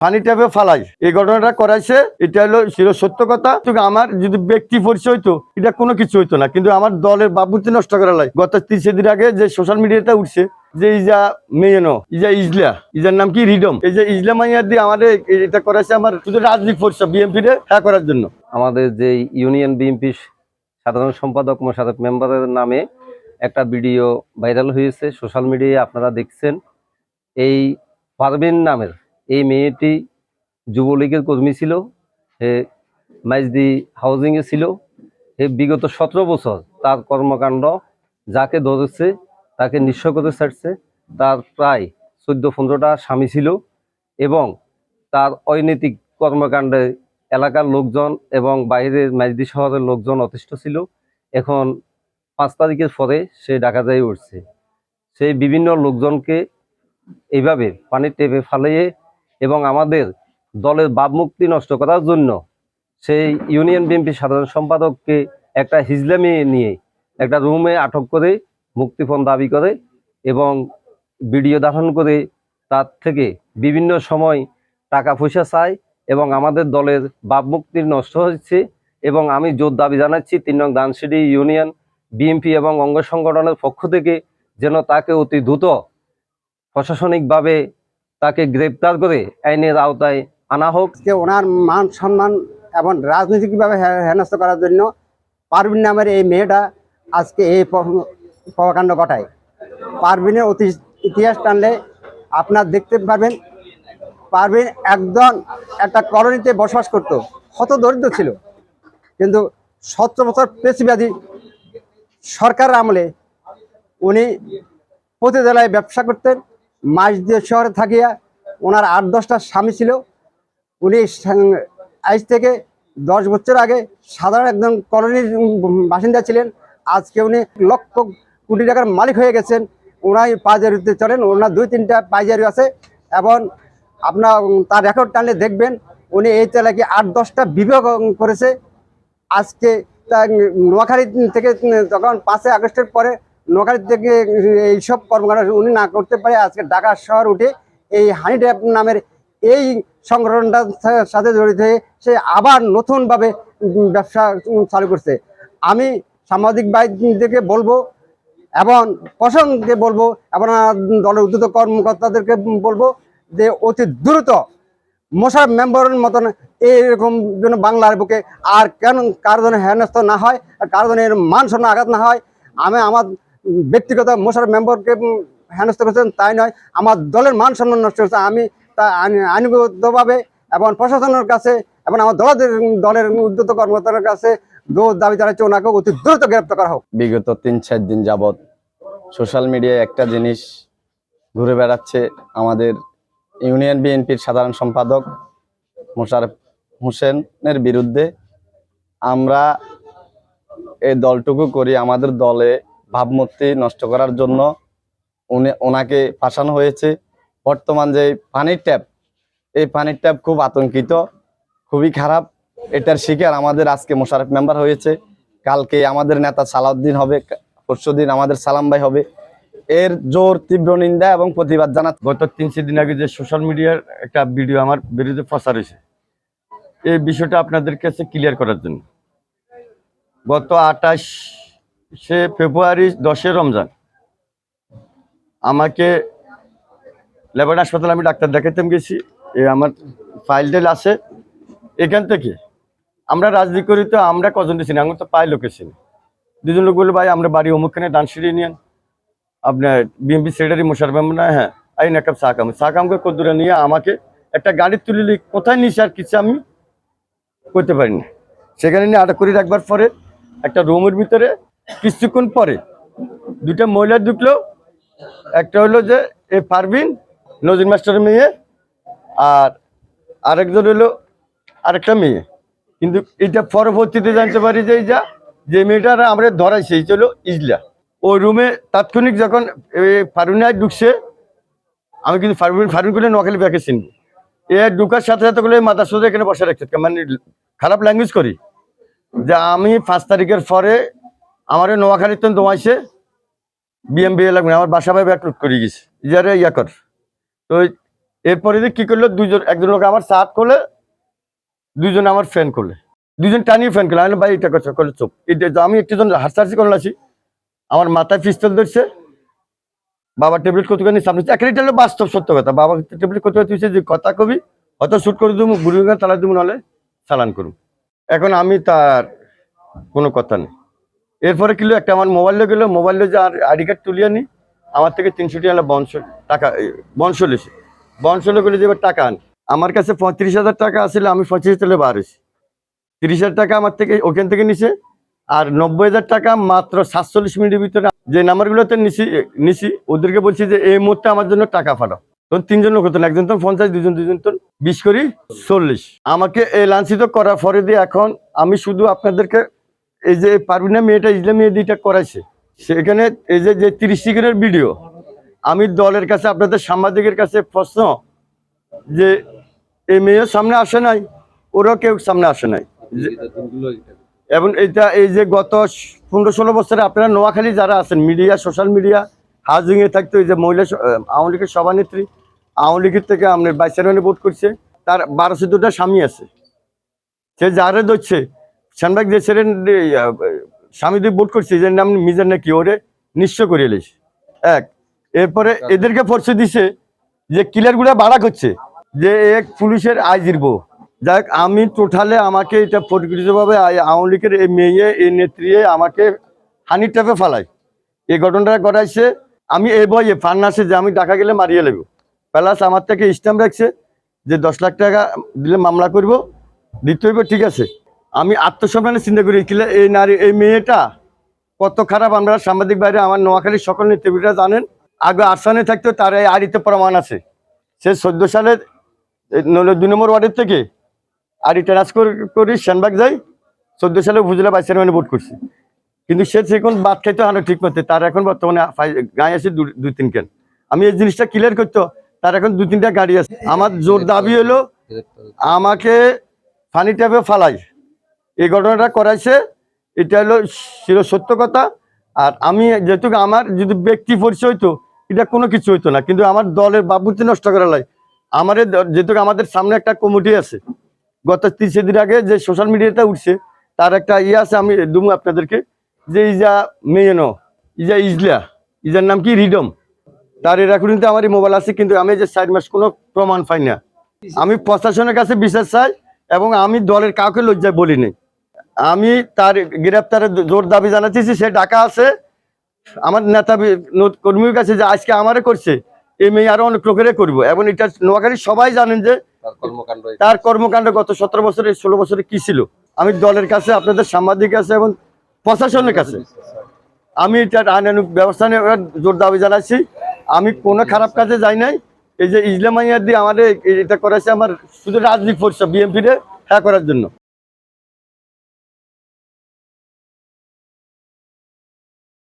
পানি ট্যাপে ফালাই এই ঘটনাটা করাইছে। এটা হলো ছিল সত্য কথা। আমার যদি ব্যক্তি পরিচয় হইতো এটা কোনো কিছু হইতো না, কিন্তু আমার দলের ভাবমূর্তি নষ্ট করা লাই। গত 30 দিন আগে যে সোশ্যাল মিডিয়াতে উঠছে যে ইজা মেয়েনো ইজলা ইজার নাম কি রিডম, এই যে ইজলা মাইয়া দিয়ে আমাদের এটা করাইছে আমার শুধু রাজনৈতিক পরিচয় বিএনপি রে হ্যাঁ করার জন্য। আমাদের যে ইউনিয়ন বিএনপি সাধারণ সম্পাদক মোশাররফ মেম্বারের নামে একটা ভিডিও ভাইরাল হয়েছে সোশ্যাল মিডিয়ায়, আপনারা দেখছেন। এই পারভিন নামের এই মেয়েটি যুবলীগের কর্মী ছিল, সে মাইজদি হাউজিংয়ে ছিল। বিগত 17 বছর তার কর্মকাণ্ড যাকে ধরেছে তাকে নিঃস্ব করে ছাড়ছে। তার প্রায় 14-15টা স্বামী ছিল এবং তার অনৈতিক কর্মকাণ্ডে এলাকার লোকজন এবং বাইরের মাইজদি শহরের লোকজন অতিষ্ঠ ছিল। এখন 5 তারিখের পরে সে ঢাকা যাই উঠছে। সেই বিভিন্ন লোকজনকে এইভাবে পানির টেপে ফালিয়ে এবং আমাদের দলের ভাবমূর্তি নষ্ট করার জন্য সেই ইউনিয়ন বিএনপি সাধারণ সম্পাদককে একটা হিজলামি নিয়ে একটা রুমে আটক করে মুক্তিপণ দাবি করে এবং ভিডিও ধারণ করে তার থেকে বিভিন্ন সময় টাকা পয়সা চায় এবং আমাদের দলের ভাবমূর্তি নষ্ট হচ্ছে। এবং আমি জোর দাবি জানাচ্ছি 3 নং ধানসিঁড়ি ইউনিয়ন বিএনপি এবং অঙ্গ সংগঠনের পক্ষ থেকে যেন তাকে অতি দ্রুত প্রশাসনিকভাবে তাকে গ্রেপ্তার করে আইনের আওতায় আনা হোক। ওনার মান সম্মান এবং রাজনৈতিকভাবে হেনস্থ করার জন্য পারভিন নামের এই মেয়েটা আজকে এই কর্মকাণ্ড ঘটায়। পারভিনের ইতিহাস টানলে আপনার দেখতে পারবেন, পারভিন একজন একটা কলোনিতে বসবাস করত, হত দরিদ্র ছিল, কিন্তু 17 বছর পেশিবাদী সরকার আমলে উনি প্রতি জেলায় ব্যবসা করতেন। মাইজদি শহরে থাকিয়া ওনার 8-10টা স্বামী ছিল। উনি আজ থেকে 10 বছর আগে সাধারণ একজন কলোনির বাসিন্দা ছিলেন। আজকে উনি লক্ষ কোটি টাকার মালিক হয়ে গেছেন। ওনাই পাইজারিতে চলেন, ওনার 2-3টা পাইজারি আছে এবং আপনার তার রেকর্ড টানলে দেখবেন উনি এই তেলাকে 8-10টা বিভাগ করেছে। আজকে নোয়াখালী থেকে যখন 5 আগস্টের পরে নোয়াখালী থেকে এইসব কর্মকাণ্ড উনি না করতে পারে আজকে ঢাকা শহর উঠে এই হানি ট্যাপ নামের এই সংগঠনটার সাথে জড়িত হয়ে সে আবার নতুনভাবে ব্যবসা চালু করছে। আমি সাংবাদিক ভাইদেরকে বলবো এবং প্রশাসনকে বলবো এবং দলের উদ্যত কর্মকর্তাদেরকে বলবো যে অতি দ্রুত মোশাররফ মেম্বারের মতন এইরকম যেন বাংলার বুকে আর কেন কারো যেন হেনস্থ না হয়, আর কারো যেন এর মান সম্মান আঘাত না হয়। আমি আমার ব্যক্তিগত মোশাররফ মেম্বারকে হেনস্থ করছেন তাই নয়, আমার দলের মান সম্মান নষ্ট হচ্ছে। আমি তা আইনগতভাবে এবং প্রশাসনের কাছে এবং আমার দলের উদ্যত কর্মকর্তার কাছে দাবি জানাচ্ছি ওনাকে অতি দ্রুত গ্রেপ্তার করা হোক। বিগত 3-4 দিন যাবৎ সোশ্যাল মিডিয়ায় একটা জিনিস ঘুরে বেড়াচ্ছে, আমাদের ইউনিয়ন বিএনপির সাধারণ সম্পাদক মোশাররফ হোসেনের বিরুদ্ধে। আমরা এই দলটুকু করি আমাদের দলে ভাবমূর্তি নষ্ট করার জন্য ওনাকে ফাঁসানো হয়েছে। বর্তমান যে পানির ট্যাপ, এই পানির ট্যাপ খুব আতঙ্কিত, খুবই খারাপ। এটার শিকার আমাদের আজকে মোশাররফ মেম্বার হয়েছে, কালকে আমাদের নেতা সালাউদ্দিন হবে, পরশুদিন আমাদের সালাম ভাই হবে। এর জোর তীব্র নিন্দা এবং প্রতিবাদ জানাচ্ছি। গত 3-4 দিন আগে যে সোশ্যাল মিডিয়ার একটা ভিডিও আমার বিরুদ্ধে প্রচার হয়েছে, এই বিষয়টা আপনাদের কাছে ক্লিয়ার করার জন্য। গত 28শে ফেব্রুয়ারি 10 রমজান আমাকে লেবার্ট হাসপাতালে আমি ডাক্তার দেখাতে গেছি। আমার ফাইল টেল আছে। এখান থেকে আমরা রাজনীতি করি, তো আমরা কজন দিচ্ছি না, আমার তো পাই লোকে ছিল। 2জন লোক বলে ভাই আমরা বাড়ি অমুকখানে ধানসিঁড়ি নিয়েন, আপনার বিএনপি সেক্রেটারি মোশাররফ মেম্বার না, হ্যাঁ আই না কাপ চা কামকে কদ্দুরে নিয়ে আমাকে একটা গাড়ি তুলিলি কোথায় নিয়েছে আর কিছু আমি করতে পারি না। সেখানে নিয়ে আটক করে রাখবার পরে একটা রুমের ভিতরে কিছুক্ষণ পরে 2টা মহিলা ঢুকলো। একটা হলো যে এই পারভিন নজরুল মাস্টারের মেয়ে, আর আরেকজন হলো আরেকটা মেয়ে। কিন্তু এটা পরবর্তীতে জানতে পারি যে যে মেয়েটারা আমরা ধরাইছি এই ছিল ইজলা। ওই রুমে তাৎক্ষণিক যখন ফারুনায় ঢুকছে, আমি কিন্তু ফারুন করে নোয়াখালী ব্যাকে চিনবো। এ ঢুকার সাথে সাথে করে মাথা সোজা এখানে বসে রাখছে, মানে খারাপ ল্যাঙ্গুয়েজ করি যে আমি 5 তারিখের পরে আমার নোয়াখালীতে দোয়াইছে বিএমবি লাগবে, আমার বাসা ভাই ব্যাক করে গেছে ইজারে ইয়া কর। তো এরপরে যে কি করলো, একজন লোক আমার সাত করলে, দুজন আমার ফ্যান করলে, দুজন টানিয়ে ফ্যান করলে। আমি বললাম, ভাই এটা কথা করলে চুপ। এটা আমি একটু জন হাসাহাসি করলে আসি, আমার মাথায় পিস্তল ধরছে, বাবা ট্যাবলেট কতখানি সামনে, একটা হলো বাস্তব সত্য কথা। বাবা ট্যাবলেট কত তুইছে যে কথা কবি, হয়তো শুট করে দেবো, বুড়ি তালা দেবো, নাহলে চালান করুন। এখন আমি তার কোনো কথা নেই। এরপরে কিলো একটা আমার মোবাইলে গেলো, মোবাইলে যে আর আইডি কার্ড তুলিয়ে নি, আমার থেকে 300 টাকা বংশ লেছে। বংশ গেলে যে এবার টাকা আন, আমার কাছে 35,000 টাকা আসলে আমি 25,000 বার হয়েছি। 30,000 টাকা আমার থেকে ওখান থেকে নিছে, আর 90,000 টাকা মাত্র 47 মিনিটের ভিতরে যে নাম্বারগুলোতে নিছি ওদেরকে বলছি যে এই মুহূর্তে আমার জন্য টাকা পাঠাও। তখন 3 জন লোক হতেন, একজন তখন 50, দুজন তখন 20 করি 40। আমাকে এই লাঞ্ছিত করার পরে দিয়ে এখন আমি শুধু আপনাদেরকে এই যে পারবিনা মেয়েটা ইসলাম মেয়ে দুইটা করাইছে, সেখানে এই যে 30 সেকেন্ডের ভিডিও, আমি দলের কাছে আপনাদের সাংবাদিকের কাছে প্রশ্ন যে এই মেয়ের সামনে আসে নাই, ওরাও কেউ সামনে আসে নাই। এবং এটা এই যে গত 15-16 বছরে আপনারা নোয়াখালী যারা আছেন, মিডিয়া, সোশ্যাল মিডিয়া, হাউজিং এ থাকতো, এই যে মহিলা আওয়ামী লীগের সভানেত্রী, আওয়ামী লীগের থেকে আপনার ভাইস চেয়ারম্যানে ভোট করছে, তার 12-14টা স্বামী আছে। সে যারে ধরছে শ্যামবাগ যে ছেড়ে স্বামী দিয়ে ভোট করছে, যে নাম মিজান নাকি, ওরে নিঃস্ব করে এলিস এক। এরপরে এদেরকে ফোর্সে দিছে যে কিলার গুলা বাড়া করছে, যে এক পুলিশের আইজির বউ। যাক, আমি টোটালে আমাকে এটা পরিকল্পিতভাবে আওয়ামী লীগের এই মেয়ে, এই নেত্রী আমাকে হানির টাপে ফালাই এই ঘটনাটা ঘটাইছে। আমি এই বইয়ে ফান্নাসে যে আমি টাকা গেলে মারিয়ে নেব, প্লাস আমার থেকে স্ট্যাম্প রাখছে যে 10 লাখ টাকা দিলে মামলা করব, দিতে হইব, ঠিক আছে। আমি আত্মসম্মানে চিন্তা করি কিলে এই নারী, এই মেয়েটা কত খারাপ। আমরা সাংবাদিক বাইরে আমার নোয়াখালীর সকল নেতৃবৃন্দরা জানেন, আগে আসানে থাকতো, তার এই আড়িতে প্রমাণ আছে। সে 14 সালের 2 নম্বর ওয়ার্ডের থেকে আড়ি ট্রান্সফার করি শ্যানবাগ যাই, 14 সালে উপজেলা ভাইস চেয়ারম্যানে ভোট করছি। কিন্তু সে এখন বাদ খাইতে হানো ঠিক মতো, তার এখন বর্তমানে গায়ে আছে 2-3 কেন। আমি এই জিনিসটা ক্লিয়ার করতো, তার এখন 2-3টা গাড়ি আছে। আমার জোর দাবি হলো আমাকে ফানি ট্যাপে ফালাই এই ঘটনাটা করাইছে, এটা হলো সত্য কথা। আর আমি যেহেতু আমার যদি ব্যক্তি পরিচয় হইতো, এটা কোনো কিছু হইতো না, কিন্তু আমার দলের বাবুর্তি নষ্ট করা লাই। আমার যেহেতু আমাদের সামনে একটা কমিটি আছে, গত 30 দিন আগে যে সোশ্যাল মিডিয়াতে উঠছে, তার একটা ইয়ে আছে, আমি দুমু আপনাদেরকে, যে ইজা মেয়েনো ইজা ইজার নাম কি রিডম, তার এরা কিন্তু আমার মোবাইল আছে, কিন্তু আমি যে 4 মাস কোনো প্রমাণ পাই না। আমি প্রশাসনের কাছে বিচার চাই, এবং আমি দলের কাউকে লজ্জায় বলি নাই। আমি তার গ্রেপ্তারের জোর দাবি জানাচ্ছি। সে ঢাকা আছে, আমার নেতা কর্মীর কাছে যে আজকে আমারে করছে, এই মেয়ে আরো অনেক লোকেরে করবো। এবং এটা নোয়াখালী সবাই জানেন যে তার কর্মকাণ্ড গত 17 বছরে 16 বছরে কি ছিল। আমি দলের কাছে, আপনাদের সাংবাদিক কাছে এবং প্রশাসনের কাছে আমি এটার আইনানুগ ব্যবস্থা নিয়ে জোর দাবি জানাচ্ছি। আমি কোনো খারাপ কাজে যাই নাই। এই যে ইসলামাইয়া দিয়ে আমাদের এটা করেছে, আমার শুধু রাজনীতি পরিষদ বিএনপির হ্যাঁ করার জন্য।